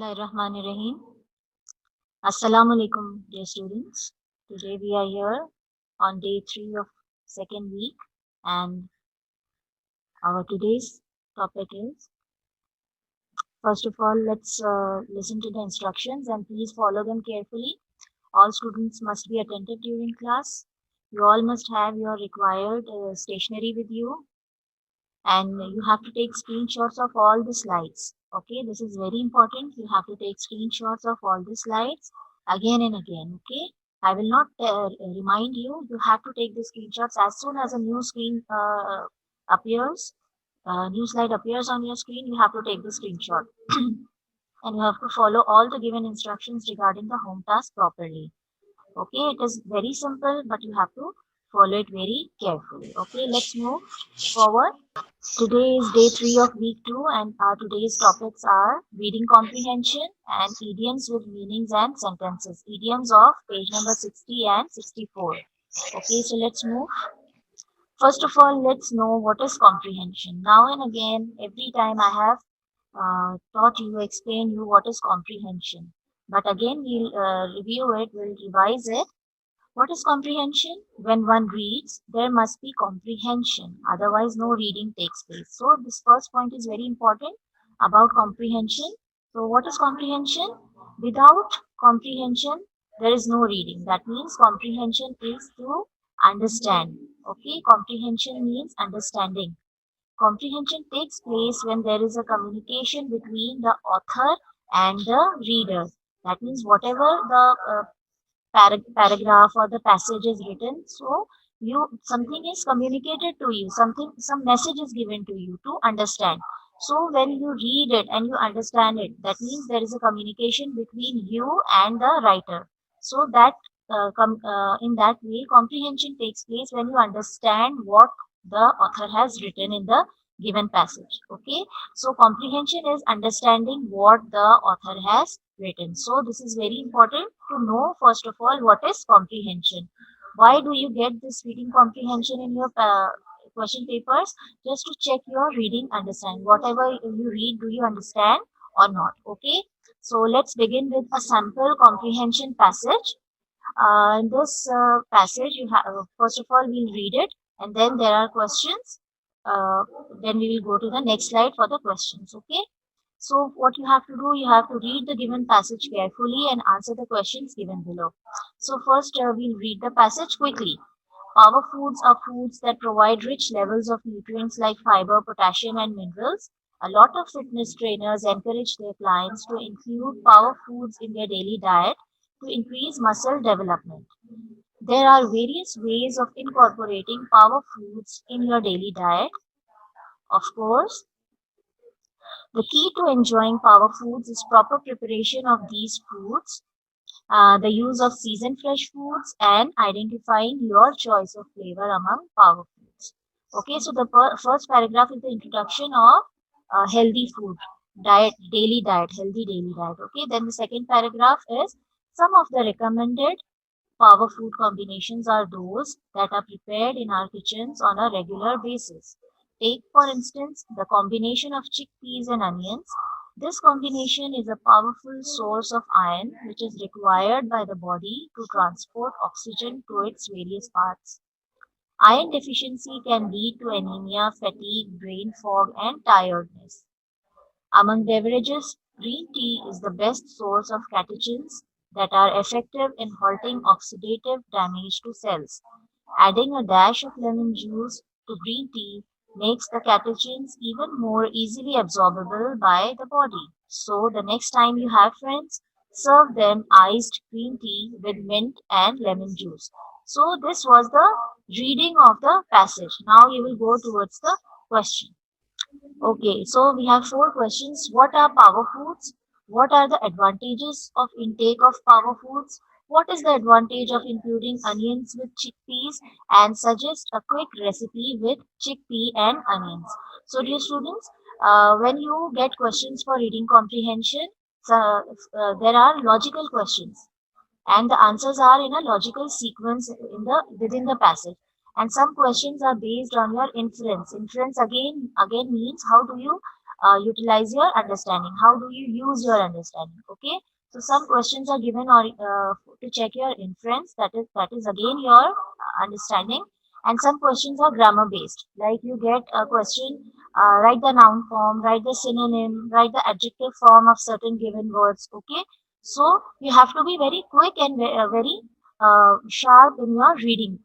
Bismillahirrahmanirrahim. Assalamu alaikum, dear students. Today we are here on day 3 of second week, and our today's topic is, first of all, let's listen to the instructions and please follow them carefully. All students must be attentive during class. You all must have your required stationery with you, and you have to take screenshots of all the slides. Okay, this is very important. You have to take screenshots of all the slides again and again. Okay, I will not remind you. You have to take the screenshots as soon as a new screen appears, new slide appears on your screen. You have to take the screenshot and you have to follow all the given instructions regarding the home task properly. Okay, it is very simple, but you have to follow it very carefully. Okay, let's move forward. Today is day 3 of week 2 and our today's topics are reading comprehension and idioms with meanings and sentences. Idioms of page number 60 and 64. Okay, so let's move. First of all, let's know what is comprehension. Now and again, every time I have taught you, explain you what is comprehension. But again, we'll review it, we'll revise it. What is comprehension? When one reads, there must be comprehension. Otherwise, no reading takes place. So, this first point is very important about comprehension. So, what is comprehension? Without comprehension, there is no reading. That means comprehension is to understand. Okay, comprehension means understanding. Comprehension takes place when there is a communication between the author and the reader. That means whatever the paragraph or the passage is written, so something is communicated to you, some message is given to you to understand. So when you read it and you understand it, that means there is a communication between you and the writer. So that in that way, comprehension takes place when you understand what the author has written in the given passage. Okay, so comprehension is understanding what the author has written. So this is very important to know, first of all, what is comprehension. Why do you get this reading comprehension in your question papers? Just to check your reading understand. Whatever you read, do you understand or not? Okay, so let's begin with a sample comprehension passage. In this passage, you have, first of all, we'll read it and then there are questions. Then we will go to the next slide for the questions. Okay. So what you have to do, you have to read the given passage carefully and answer the questions given below. So first we'll read the passage quickly. Power foods are foods that provide rich levels of nutrients like fiber, potassium and minerals. A lot of fitness trainers encourage their clients to include power foods in their daily diet to increase muscle development. There are various ways of incorporating power foods in your daily diet. Of course, the key to enjoying power foods is proper preparation of these foods, the use of seasoned fresh foods, and identifying your choice of flavor among power foods. Okay, so the first paragraph is the introduction of healthy food, diet, daily diet, healthy daily diet. Okay, then the second paragraph is some of the recommended power food combinations are those that are prepared in our kitchens on a regular basis. Take, for instance, the combination of chickpeas and onions. This combination is a powerful source of iron which is required by the body to transport oxygen to its various parts. Iron deficiency can lead to anemia, fatigue, brain fog, and tiredness. Among beverages, green tea is the best source of catechins that are effective in halting oxidative damage to cells. Adding a dash of lemon juice to green tea makes the catechins even more easily absorbable by the body. So the next time you have friends, serve them iced green tea with mint and lemon juice. So this was the reading of the passage. Now you will go towards the question. Okay, so we have 4 questions. What are power foods? What are the advantages of intake of power foods? What is the advantage of including onions with chickpeas? And suggest a quick recipe with chickpea and onions. So, dear students, when you get questions for reading comprehension, there are logical questions and the answers are in a logical sequence within the passage, and some questions are based on your inference. Inference again means how do you utilize your understanding? How do you use your understanding? Okay, so some questions are given or to check your inference. That is again your understanding. And some questions are grammar based. Like you get a question, write the noun form, write the synonym, write the adjective form of certain given words. Okay, so you have to be very quick and very sharp in your reading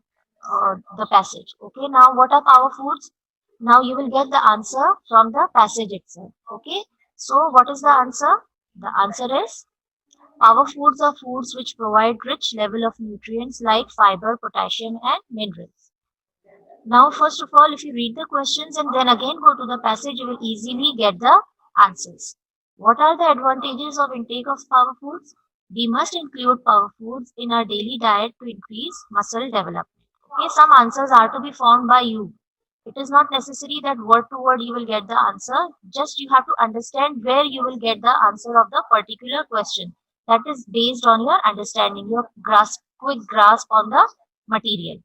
the passage. Okay, now what are power foods? Now you will get the answer from the passage itself. Okay, so what is the answer? The answer is power foods are foods which provide rich level of nutrients like fiber, potassium, and minerals. Now, first of all, if you read the questions and then again go to the passage, you will easily get the answers. What are the advantages of intake of power foods? We must include power foods in our daily diet to increase muscle development. Okay, some answers are to be found by you. It is not necessary that word to word you will get the answer. Just you have to understand where you will get the answer of the particular question. That is based on your understanding, your quick grasp on the material.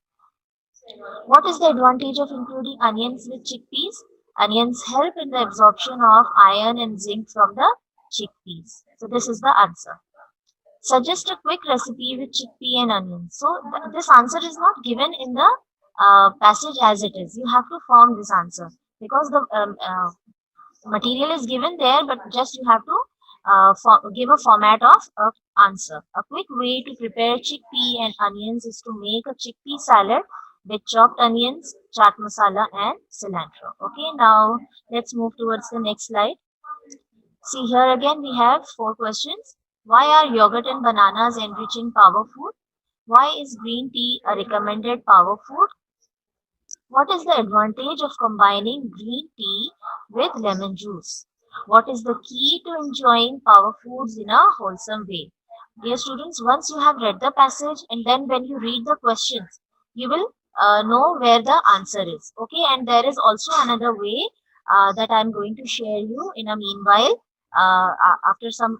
What is the advantage of including onions with chickpeas? Onions help in the absorption of iron and zinc from the chickpeas. So this is the answer. Suggest a quick recipe with chickpea and onions. So this answer is not given in the passage as it is. You have to form this answer because the material is given there, but just you have to give a format of answer. A quick way to prepare chickpea and onions is to make a chickpea salad with chopped onions, chaat masala, and cilantro. Okay, now let's move towards the next slide. See here again we have 4 questions. Why are yogurt and bananas enriching power food? Why is green tea a recommended power food? What is the advantage of combining green tea with lemon juice? What is the key to enjoying power foods in a wholesome way? Dear students, once you have read the passage and then when you read the questions, you will know where the answer is. Okay, and there is also another way that I am going to share you in a meanwhile after some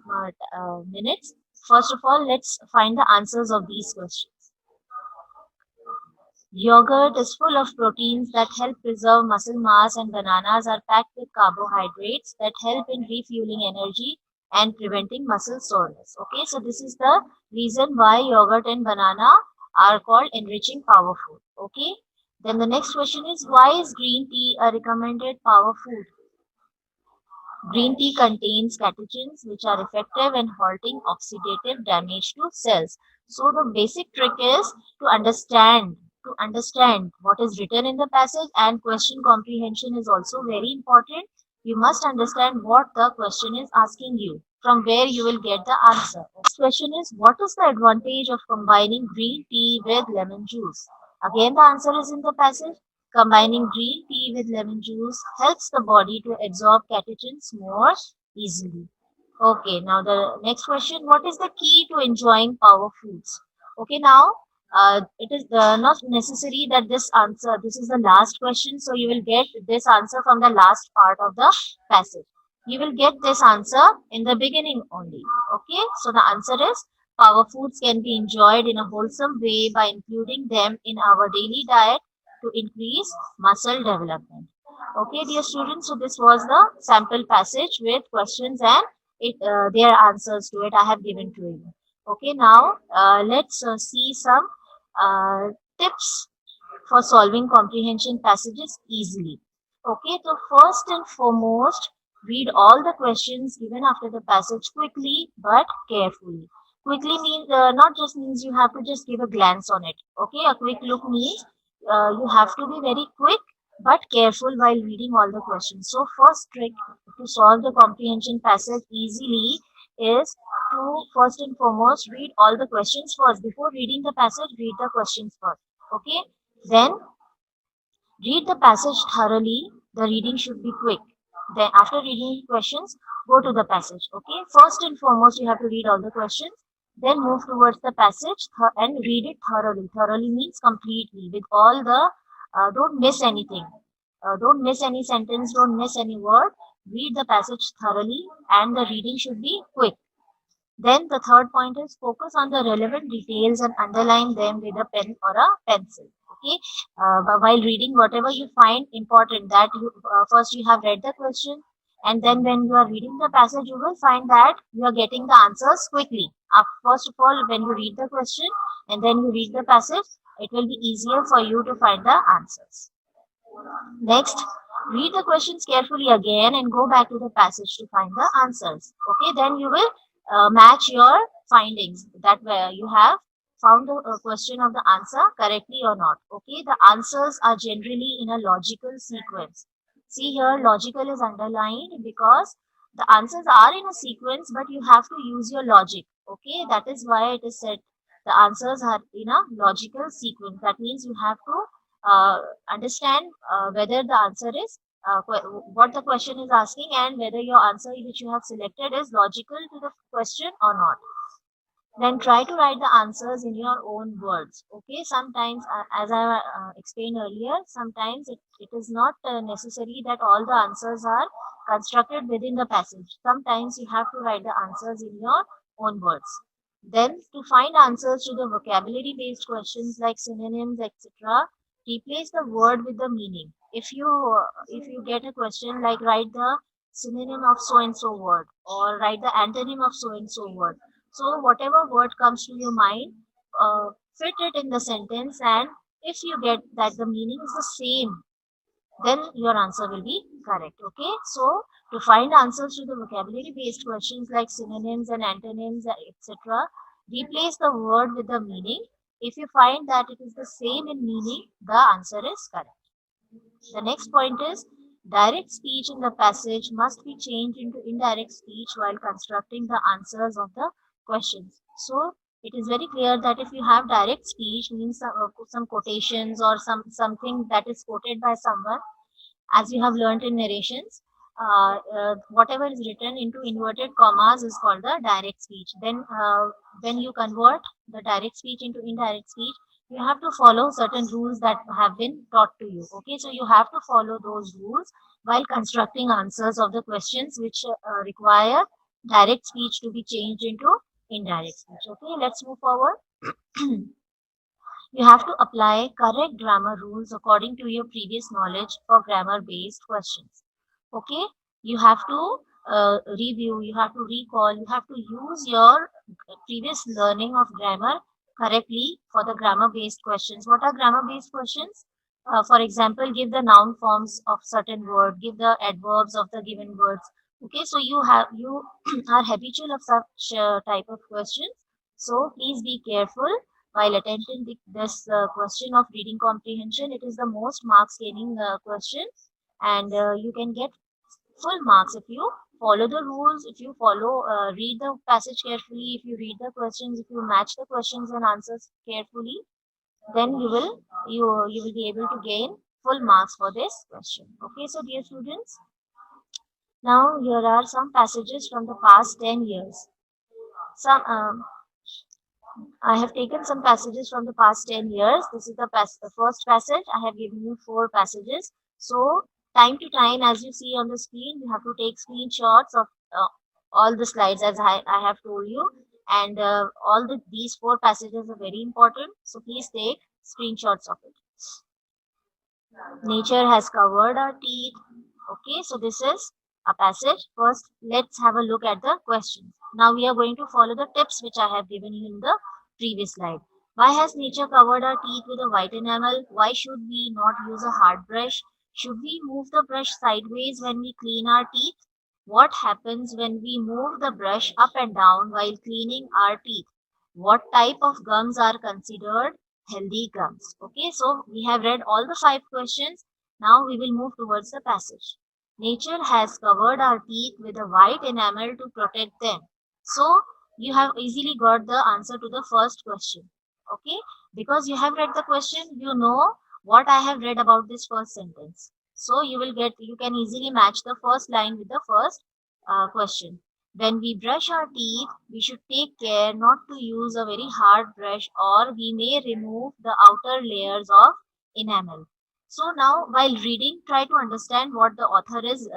minutes. First of all, let's find the answers of these questions. Yogurt is full of proteins that help preserve muscle mass, and bananas are packed with carbohydrates that help in refueling energy and preventing muscle soreness. Okay, so this is the reason why yogurt and banana are called enriching power food. Okay, then the next question is why is green tea a recommended power food? Green tea contains catechins which are effective in halting oxidative damage to cells. So the basic trick is to understand what is written in the passage, and question comprehension is also very important. You must understand what the question is asking you, from where you will get the answer. Next question is what is the advantage of combining green tea with lemon juice? Again the answer is in the passage. Combining green tea with lemon juice helps the body to absorb catechins more easily. Okay, now the next question, what is the key to enjoying power foods? Okay, now it is not necessary that this is the last question, so you will get this answer from the last part of the passage. You will get this answer in the beginning only. Okay, so the answer is power foods can be enjoyed in a wholesome way by including them in our daily diet to increase muscle development. Okay, dear students, so this was the sample passage with questions and their answers to it I have given to you. Okay, now let's see some uh, tips for solving comprehension passages easily. Okay, so first and foremost, read all the questions given after the passage quickly but carefully. Quickly means not just means you have to just give a glance on it. Okay, a quick look means you have to be very quick but careful while reading all the questions. So first trick to solve the comprehension passage easily is to first and foremost read all the questions first. Before reading the passage, read the questions first. Okay, then read the passage thoroughly. The reading should be quick. Then after reading questions, go to the passage. Okay, first and foremost you have to read all the questions, then move towards the passage and read it thoroughly. Thoroughly means completely with all the don't miss anything. Don't miss any sentence, don't miss any word. Read the passage thoroughly and the reading should be quick. Then the third point is focus on the relevant details and underline them with a pen or a pencil. Okay, but while reading whatever you find important, that you first you have read the question, And then when you are reading the passage, you will find that you are getting the answers quickly. First of all, when you read the question and then you read the passage, it will be easier for you to find the answers. Next, read the questions carefully again and go back to the passage to find the answers. Okay, then you will match your findings, that where you have found the question of the answer correctly or not. Okay, the answers are generally in a logical sequence. See here, logical is underlined because the answers are in a sequence, but you have to use your logic. Okay, that is why it is said the answers are in a logical sequence. That means you have to understand whether the answer is what the question is asking, and whether your answer which you have selected is logical to the question or not. Then try to write the answers in your own words. Okay, sometimes as I explained earlier, sometimes it is not necessary that all the answers are constructed within the passage. Sometimes you have to write the answers in your own words. Then to find answers to the vocabulary based questions like synonyms, etc., replace the word with the meaning. If you get a question like write the synonym of so and so word, or write the antonym of so and so word, so whatever word comes to your mind, fit it in the sentence, and if you get that the meaning is the same, then your answer will be correct. Okay, so to find answers to the vocabulary based questions like synonyms and antonyms, etc., replace the word with the meaning. If you find that it is the same in meaning, the answer is correct. The next point is direct speech in the passage must be changed into indirect speech while constructing the answers of the questions. So it is very clear that if you have direct speech, means some quotations or something that is quoted by someone, as you have learned in narrations, whatever is written into inverted commas is called the direct speech. Then when you convert the direct speech into indirect speech, you have to follow certain rules that have been taught to you. Okay, so you have to follow those rules while constructing answers of the questions which require direct speech to be changed into indirect speech. Okay, let's move forward. You have to apply correct grammar rules according to your previous knowledge for grammar based questions. Okay, you have to review, you have to recall, you have to use your previous learning of grammar correctly for the grammar based questions. What are grammar based questions? For example, give the noun forms of certain word, give the adverbs of the given words. Okay, so you are habitual of such type of questions. So please be careful while attempting this question of reading comprehension. It is the most marks gaining question, and you can get full marks if you follow the rules, if you read the passage carefully, if you read the questions, if you match the questions and answers carefully, then you will be able to gain full marks for this question. Okay, so dear students, now here are some passages from the past 10 years. Some I have taken some passages from the past 10 years. This is the first passage. I have given you 4 passages. So, time to time, as you see on the screen, you have to take screenshots of all the slides as I have told you. And these 4 passages are very important. So, please take screenshots of it. Nature has covered our teeth. Okay, so this is a passage. First, let's have a look at the questions. Now we are going to follow the tips which I have given you in the previous slide. Why has nature covered our teeth with a white enamel? Why should we not use a hard brush? Should we move the brush sideways when we clean our teeth? What happens when we move the brush up and down while cleaning our teeth? What type of gums are considered healthy gums? Okay, so we have read all the 5 questions. Now we will move towards the passage. Nature has covered our teeth with a white enamel to protect them. So you have easily got the answer to the first question. Okay, because you have read the question, you know what I have read about this first sentence. So you can easily match the first line with the first question. When we brush our teeth, we should take care not to use a very hard brush, or we may remove the outer layers of enamel. So now, while reading, try to understand what the author is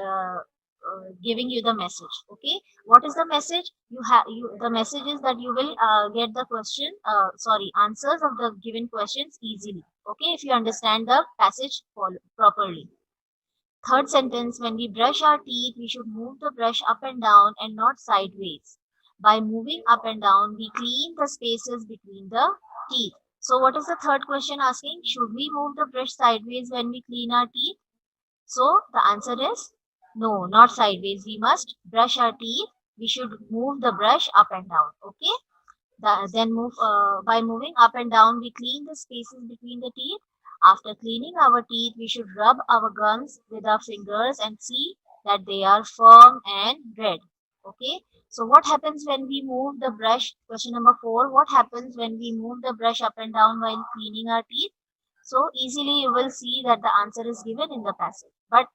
giving you the message. Okay, what is the message? The message is that you will get the answers of the given questions easily. Okay, if you understand the passage properly. Third sentence, when we brush our teeth, we should move the brush up and down and not sideways. By moving up and down, we clean the spaces between the teeth. So what is the third question asking? Should we move the brush sideways when we clean our teeth? So the answer is no, not sideways. We must brush our teeth. We should move the brush up and down. Okay. Then by moving up and down, we clean the spaces between the teeth. After cleaning our teeth, we should rub our gums with our fingers and see that they are firm and red. Okay. So what happens when we move the brush? Question number 4. What happens when we move the brush up and down while cleaning our teeth? So easily you will see that the answer is given in the passage. But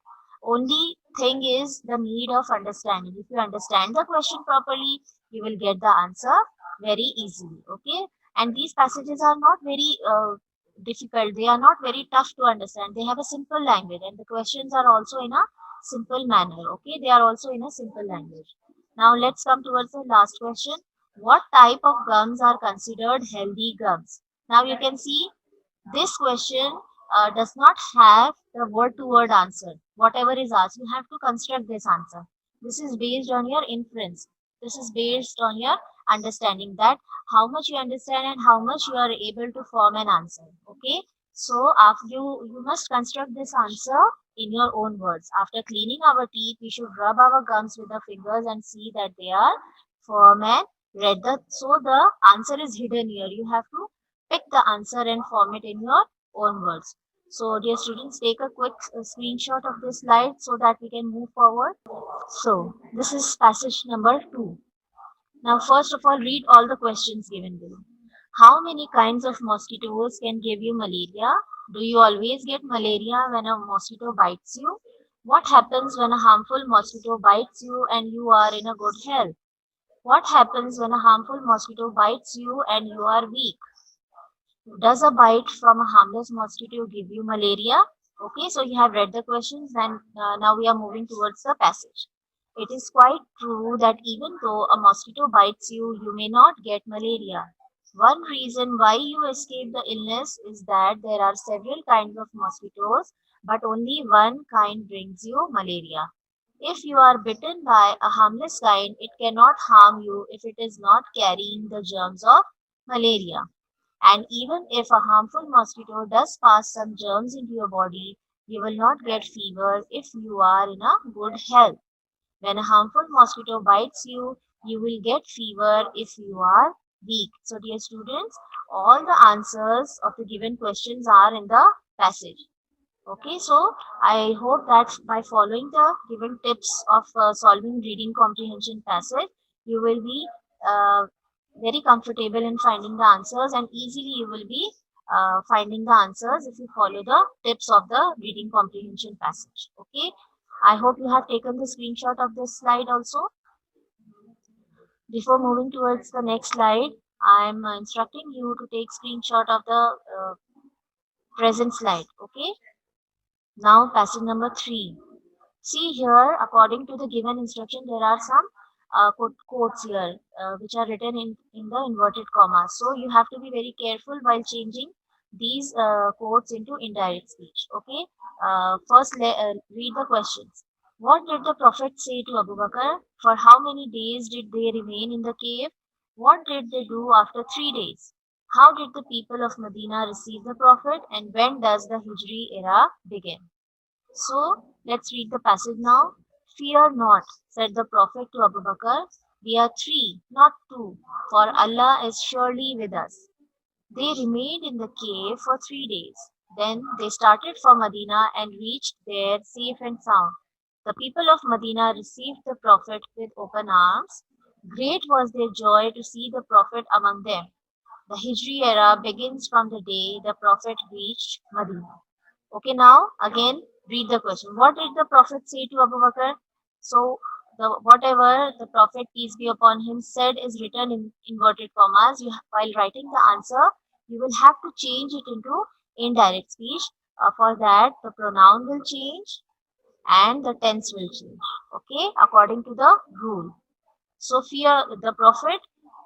only thing is the need of understanding. If you understand the question properly, you will get the answer very easily. Okay. And these passages are not very difficult. They are not very tough to understand. They have a simple language, and the questions are also in a simple manner. Okay. They are also in a simple language. Now let's come towards the last question. What type of gums are considered healthy gums? Now you can see this question does not have the word to word answer. Whatever is asked, you have to construct this answer. This is based on your inference. This is based on your understanding, that how much you understand and how much you are able to form an answer. Okay. So after you must construct this answer in your own words. After cleaning our teeth, we should rub our gums with the fingers and see that they are firm and red. So the answer is hidden here. You have to pick the answer and form it in your own words. So dear students, take a quick screenshot of this slide so that we can move forward. So this is passage number 2. Now first of all, read all the questions given below. How many kinds of mosquitoes can give you malaria? Do you always get malaria when a mosquito bites you? What happens when a harmful mosquito bites you and you are in a good health? What happens when a harmful mosquito bites you and you are weak? Does a bite from a harmless mosquito give you malaria? Okay, so you have read the questions, and now we are moving towards the passage. It is quite true that even though a mosquito bites you, you may not get malaria. One reason why you escape the illness is that there are several kinds of mosquitoes, but only one kind brings you malaria. If you are bitten by a harmless kind, it cannot harm you if it is not carrying the germs of malaria. And even if a harmful mosquito does pass some germs into your body, you will not get fever if you are in a good health. When a harmful mosquito bites you, you will get fever if you are weak. So dear students, all the answers of the given questions are in the passage. Okay, so I hope that by following the given tips of solving reading comprehension passage, you will be uh, very comfortable in finding the answers, and easily you will be finding the answers if you follow the tips of the reading comprehension passage. Okay, I hope you have taken the screenshot of this slide also. Before moving towards the next slide, I am instructing you to take screenshot of the present slide. Okay. Now passage number 3. See here, according to the given instruction, there are some quotes here which are written in the inverted commas. So you have to be very careful while changing these quotes into indirect speech. Okay. First, read the questions. What did the Prophet say to Abu Bakr? For how many days did they remain in the cave? What did they do after 3 days? How did the people of Medina receive the Prophet? And when does the Hijri era begin? So let's read the passage now. Fear not, said the Prophet to Abu Bakr. We are three, not two, for Allah is surely with us. They remained in the cave for 3 days. Then they started for Medina and reached there safe and sound. The people of Medina received the Prophet with open arms. Great was their joy to see the Prophet among them. The Hijri era begins from the day the Prophet reached Medina. Okay, now again read the question. What did the Prophet say to Abu Bakr? So whatever the Prophet, peace be upon him, said is written in inverted commas. While writing the answer, you will have to change it into indirect speech. For that, the pronoun will change and the tense will change. Okay, according to the rule. So fear the Prophet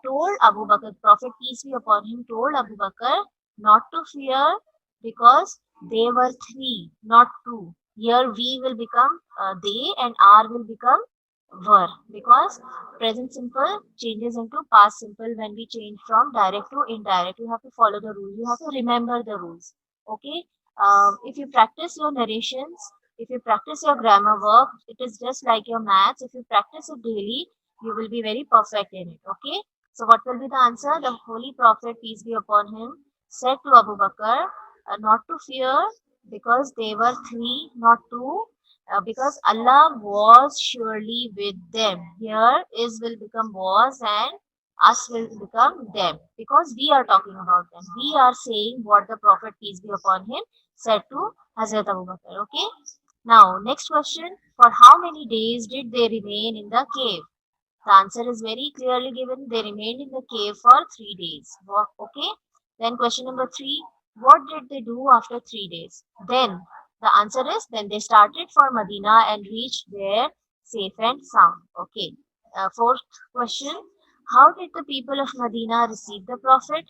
told Abu Bakr, Prophet peace be upon him, told Abu Bakr not to fear because they were three, not two. Here we will become they and are will become were, because present simple changes into past simple when we change from direct to indirect. You have to follow the rules. You have to remember the rules. Okay. If you practice your narrations, if you practice your grammar work, it is just like your maths. If you practice it daily, you will be very perfect in it. Okay. So what will be the answer? The Holy Prophet, peace be upon him, said to Abu Bakr, not to fear, because they were three, not two, because Allah was surely with them. Here is will become was and us will become them, because we are talking about them. We are saying what the Prophet, peace be upon him, said to Hazrat Abu Bakr. Okay. Now, next question. For how many days did they remain in the cave? The answer is very clearly given. They remained in the cave for 3 days. Okay. Then question number three. What did they do after 3 days? Then the answer is then they started for Medina and reached there safe and sound. Okay. Fourth question. How did the people of Medina receive the Prophet?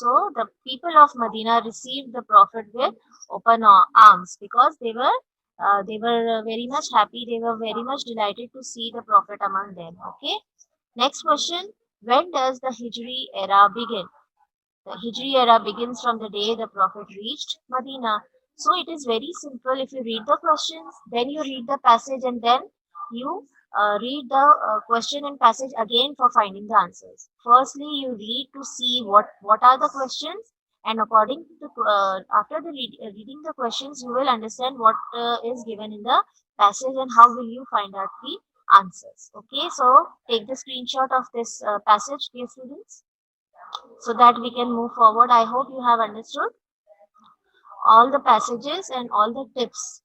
So the people of Medina received the Prophet with open arms, because they were very much happy. They were very much delighted to see the Prophet among them. Okay. Next question. When does the Hijri era begin? The Hijri era begins from the day the Prophet reached Medina. So it is very simple. If you read the questions, then you read the passage, and then you read the question and passage again for finding the answers. Firstly, you read to see what are the questions, and according to after the reading the questions, you will understand what is given in the passage and how will you find out the answers. Okay, so take the screenshot of this passage, dear students, so that we can move forward. I hope you have understood all the passages and all the tips.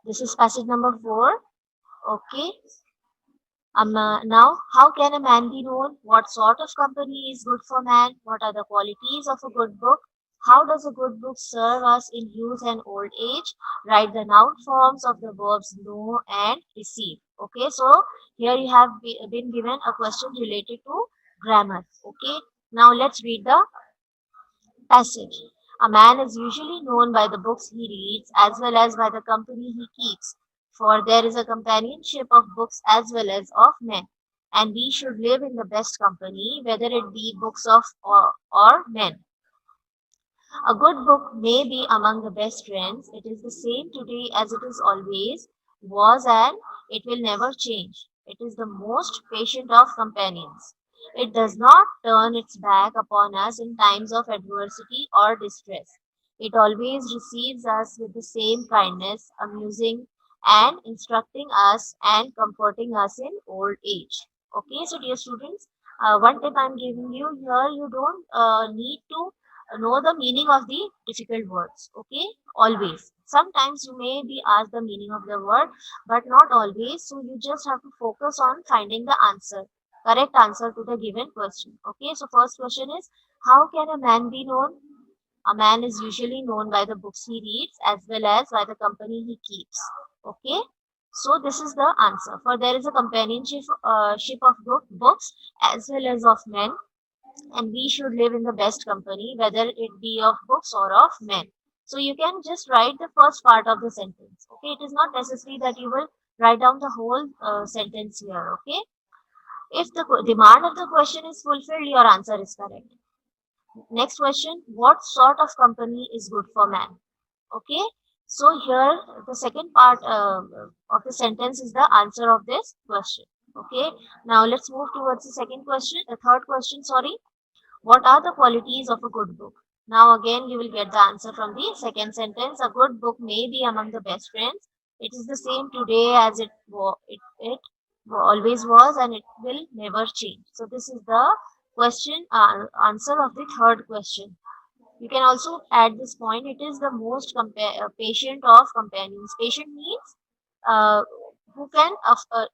This is passage number 4. Okay. Now, how can a man be known? What sort of company is good for man? What are the qualities of a good book? How does a good book serve us in youth and old age? Write the noun forms of the verbs know and receive. Okay, so here you have been given a question related to grammar. Okay, now let's read the passage. A man is usually known by the books he reads as well as by the company he keeps, for there is a companionship of books as well as of men, and we should live in the best company, whether it be books of or men. A good book may be among the best friends. It is the same today as it is always was, and it will never change. It is the most patient of companions. It does not turn its back upon us in times of adversity or distress. It always receives us with the same kindness, amusing and instructing us and comforting us in old age. Okay, so dear students, one tip I'm giving you here, you don't need to know the meaning of the difficult words. Okay, always. Sometimes you may be asked the meaning of the word, but not always. So you just have to focus on finding the answer, correct answer to the given question. Okay, so first question is, how can a man be known? A man is usually known by the books he reads as well as by the company he keeps. Okay, so this is the answer. For there is a companionship ship of books as well as of men, and we should live in the best company, whether it be of books or of men. So you can just write the first part of the sentence. Okay, it is not necessary that you will write down the whole sentence here. Okay, if the demand of the question is fulfilled, your answer is correct. Next question, what sort of company is good for man? Okay, so here the second part of the sentence is the answer of this question. Okay, now let's move towards the second question, the third question, sorry. What are the qualities of a good book? Now again you will get the answer from the second sentence. A good book may be among the best friends. It is the same today as it always was, and it will never change. So this is the question answer of the third question. You can also add this point. It is the most patient of companions. Patient means uh, who can.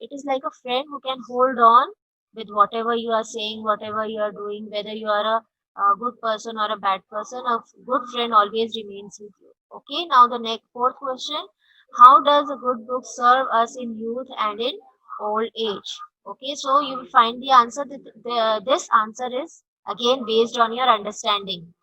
It is like a friend who can hold on with whatever you are saying, whatever you are doing, whether you are a good person or a bad person. A good friend always remains with you. Okay. Now the next fourth question: how does a good book serve us in youth and in old age? Okay. So you will find the answer. This answer is again based on your understanding.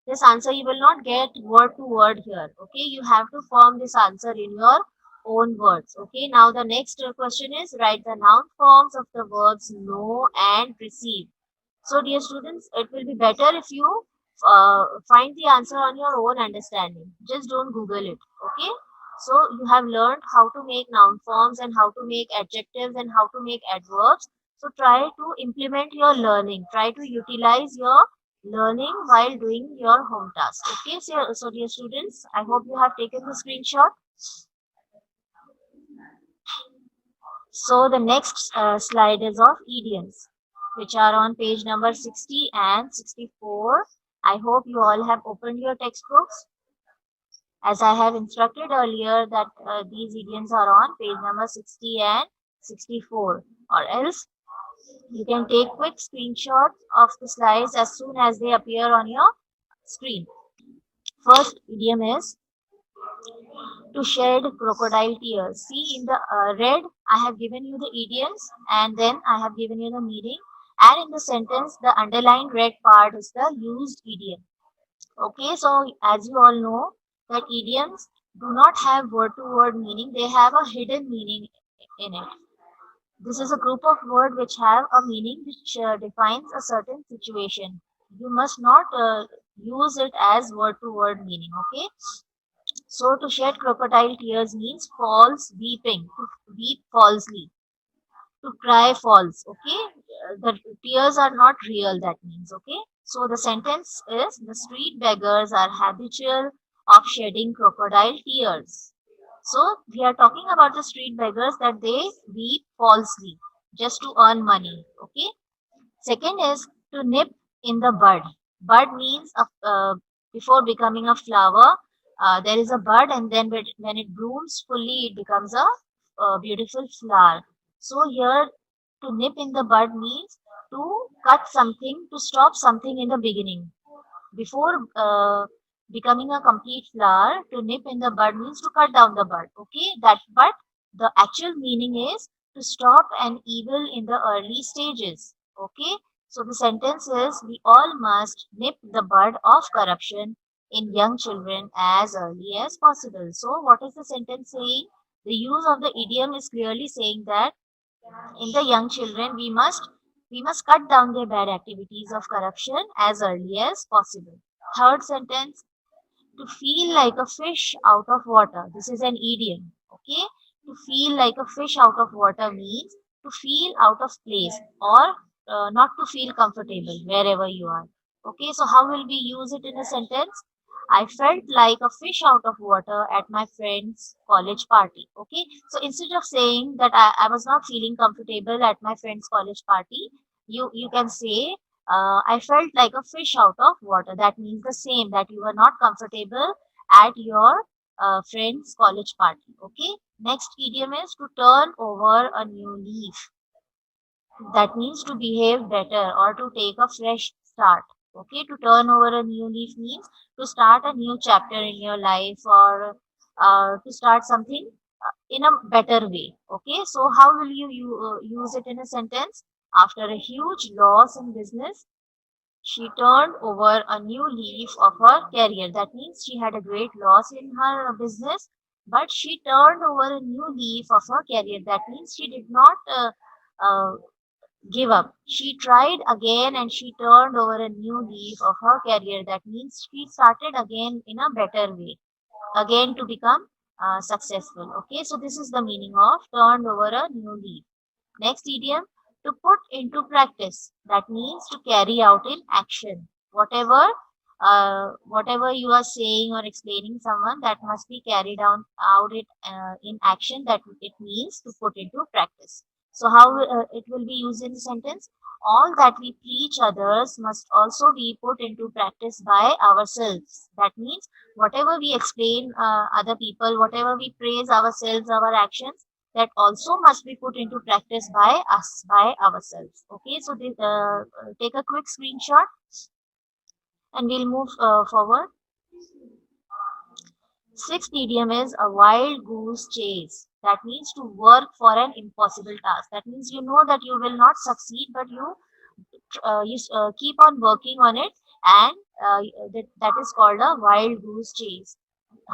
this answer you will not get word to word here. Okay, you have to form this answer in your own words. Okay, now the next question is write the noun forms of the verbs know and receive. So, dear students, it will be better if you find the answer on your own understanding. Just don't Google it. Okay. So, you have learned how to make noun forms and how to make adjectives and how to make adverbs. So, try to implement your learning. Try to utilize your learning while doing your home task. Okay. So dear students, I hope you have taken the screenshot. So, the next slide is of idioms, which are on page number 60 and 64. I hope you all have opened your textbooks. As I have instructed earlier that these idioms are on page number 60 and 64. Or else you can take quick screenshots of the slides as soon as they appear on your screen. First idiom is to shed crocodile tears. See, in the red, I have given you the idioms and then I have given you the meaning. And in the sentence, the underlined red part is the used idiom. Okay, so as you all know, that idioms do not have word to word meaning, they have a hidden meaning in it. This is a group of words which have a meaning which defines a certain situation. You must not use it as word to word meaning, okay? So to shed crocodile tears means false weeping, to weep falsely, to cry false. Okay, the tears are not real. That means okay. So the sentence is the street beggars are habitual of shedding crocodile tears. So we are talking about the street beggars that they weep falsely just to earn money. Okay. Second is to nip in the bud. Bud means before becoming a flower, there is a bud, and then when it blooms fully, it becomes a beautiful flower. So here, to nip in the bud means to cut something, to stop something in the beginning. Before becoming a complete flower, to nip in the bud means to cut down the bud. Okay, that but the actual meaning is to stop an evil in the early stages. Okay, so the sentence is we all must nip the bud of corruption in young children as early as possible. So, what is the sentence saying? The use of the idiom is clearly saying that in the young children we must cut down their bad activities of corruption as early as possible. Third sentence, to feel like a fish out of water. This is an idiom. Okay, to feel like a fish out of water means to feel out of place or not to feel comfortable wherever you are. Okay, so how will we use it in a sentence? I felt like a fish out of water at my friend's college party. Okay, so instead of saying that I was not feeling comfortable at my friend's college party, you can say I felt like a fish out of water. That means the same, that you were not comfortable at your friend's college party. Okay. Next idiom is to turn over a new leaf. That means to behave better or to take a fresh start. Okay. To turn over a new leaf means to start a new chapter in your life or to start something in a better way. Okay. So how will you use it in a sentence? After a huge loss in business, she turned over a new leaf of her career. That means she had a great loss in her business, but she turned over a new leaf of her career. That means she did not uh, give up. She tried again and she turned over a new leaf of her career. That means she started again in a better way, again to become successful. Okay, so this is the meaning of turned over a new leaf. Next idiom, to put into practice. That means to carry out in action. Whatever you are saying or explaining someone, that must be carried out it in action. That it means to put into practice. So how it will be used in the sentence? All that we preach others must also be put into practice by ourselves. That means whatever we explain other people, whatever we praise ourselves, our actions, that also must be put into practice by us, by ourselves. Okay, so take a quick screenshot and we'll move forward. Sixth idiom is a wild goose chase. That means to work for an impossible task. That means you know that you will not succeed, but you keep on working on it, and that is called a wild goose chase.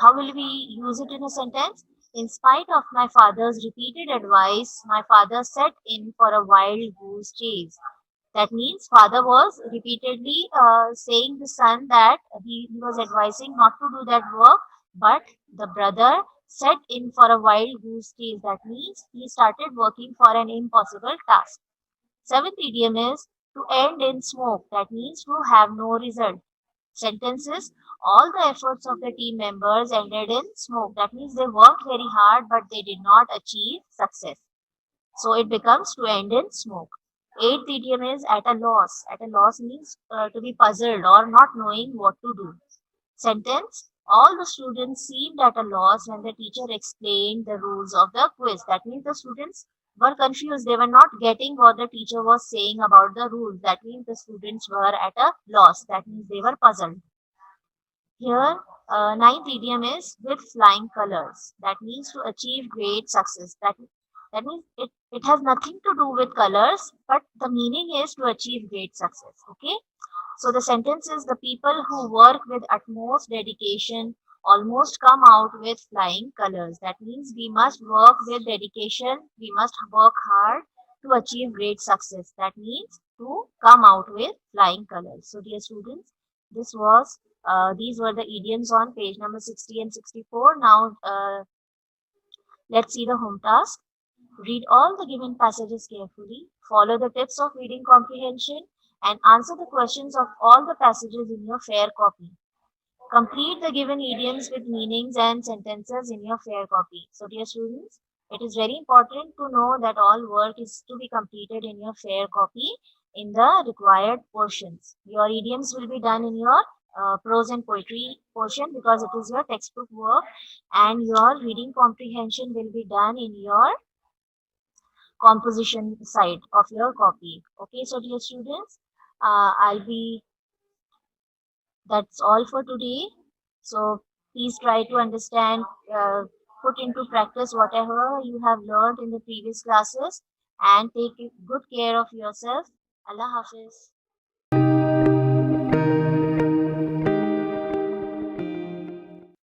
How will we use it in a sentence? In spite of my father's repeated advice, my father set in for a wild goose chase. That means father was repeatedly saying the son that he was advising not to do that work, but the brother set in for a wild goose chase. That means he started working for an impossible task. Seventh idiom is to end in smoke. That means to have no result. Sentences: all the efforts of the team members ended in smoke. That means they worked very hard but they did not achieve success. So it becomes to end in smoke. Eighth idiom is at a loss. At a loss means to be puzzled or not knowing what to do. Sentence: all the students seemed at a loss when the teacher explained the rules of the quiz. That means the students were confused. They were not getting what the teacher was saying about the rules. That means the students were at a loss. That means they were puzzled. Here, ninth idiom is with flying colors. That means to achieve great success. That means it has nothing to do with colors, but the meaning is to achieve great success. Okay. So the sentence is the people who work with utmost dedication almost come out with flying colors. That means we must work with dedication. We must work hard to achieve great success. That means to come out with flying colors. So dear students, this was these were the idioms on page number 60 and 64. Now let's see the home task. Read all the given passages carefully, follow the tips of reading comprehension, and answer the questions of all the passages in your fair copy. Complete the given idioms with meanings and sentences in your fair copy. So, dear students, it is very important to know that all work is to be completed in your fair copy in the required portions. Your idioms will be done in your prose and poetry portion because it is your textbook work, and your reading comprehension will be done in your composition side of your copy. Okay, so dear students, that's all for today. So please try to understand, put into practice whatever you have learned in the previous classes, and take good care of yourself. Allah Hafiz.